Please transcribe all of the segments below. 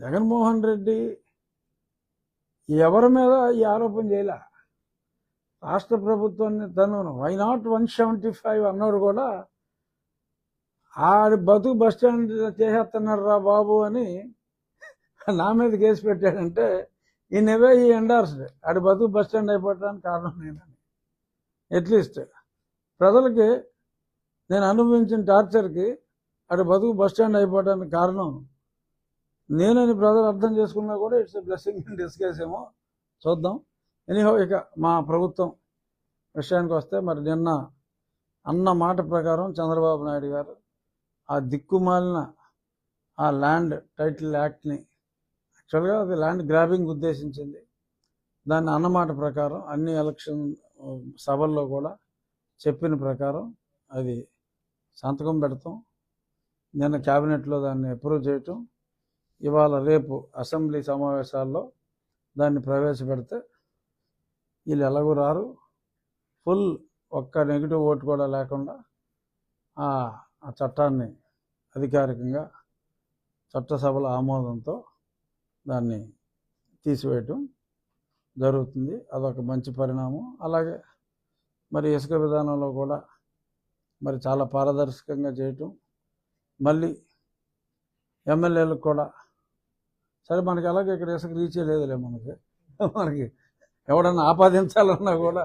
జగన్మోహన్ రెడ్డి ఎవరి మీద ఈ ఆరోపణ చేయలే. రాష్ట్ర ప్రభుత్వాన్ని తను వై నాట్ 175 అన్నాడు కూడా ఆడి బతుకు బస్టాండ్ చేసేస్తున్నాడు రా బాబు అని నా మీద కేసు పెట్టాడంటే ఈ నెవే ఈ ఎండార్స్డ్ ఆడి బతుకు బస్టాండ్ అయిపోవడానికి కారణం నేనని. అట్లీస్ట్ ప్రజలకి నేను అనుభవించిన టార్చర్కి ఆడి బతుకు బస్టాండ్ అయిపోవడానికి కారణం నేనని ప్రజలు అర్థం చేసుకున్నా కూడా it's a blessing in disguise ఏమో చూద్దాం. ఎనీహో ఇక మా ప్రభుత్వం విషయానికి వస్తే మరి నిన్న అన్న మాట ప్రకారం చంద్రబాబు నాయుడు గారు ఆ దిక్కుమాలిన ఆ ల్యాండ్ టైటిల్ యాక్ట్ని, యాక్చువల్గా అది ల్యాండ్ గ్రాబింగ్ ఉద్దేశించింది, దాన్ని అన్నమాట ప్రకారం అన్ని ఎలక్షన్ సభల్లో కూడా చెప్పిన ప్రకారం అది సంతకం పెడతాం, నిన్న క్యాబినెట్లో దాన్ని అప్రూవ్ చేయటం, ఇవాళ రేపు అసెంబ్లీ సమావేశాల్లో దాన్ని ప్రవేశపెడితే వీళ్ళు ఎలాగూ రారు, ఫుల్ ఒక్క నెగిటివ్ ఓటు కూడా లేకుండా ఆ చట్టాన్ని అధికారికంగా చట్టసభల ఆమోదంతో దాన్ని తీసివేయటం జరుగుతుంది. అదొక మంచి పరిణామం. అలాగే మరి ఇసుక విధానంలో కూడా మరి చాలా పారదర్శకంగా చేయటం, మళ్ళీ ఎమ్మెల్యేలకు కూడా సరే మనకి అలాగే ఇక్కడ ఇసుక రీచే లేదులే, మనకి ఎవడన్నా ఆపాదించాలన్నా కూడా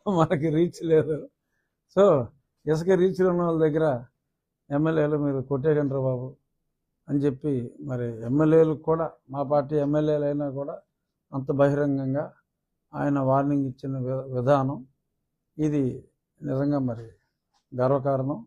మనకి రీచ్ లేదు. సో ఇసుక రీచ్లు ఉన్న వాళ్ళ దగ్గర ఎమ్మెల్యేలు మీరు కొట్టేకంటారు బాబు అని చెప్పి మరి ఎమ్మెల్యేలకు కూడా మా పార్టీ ఎమ్మెల్యేలు అయినా కూడా అంత బహిరంగంగా ఆయన వార్నింగ్ ఇచ్చిన విధానం ఇది నిజంగా మరి గర్వకారణం.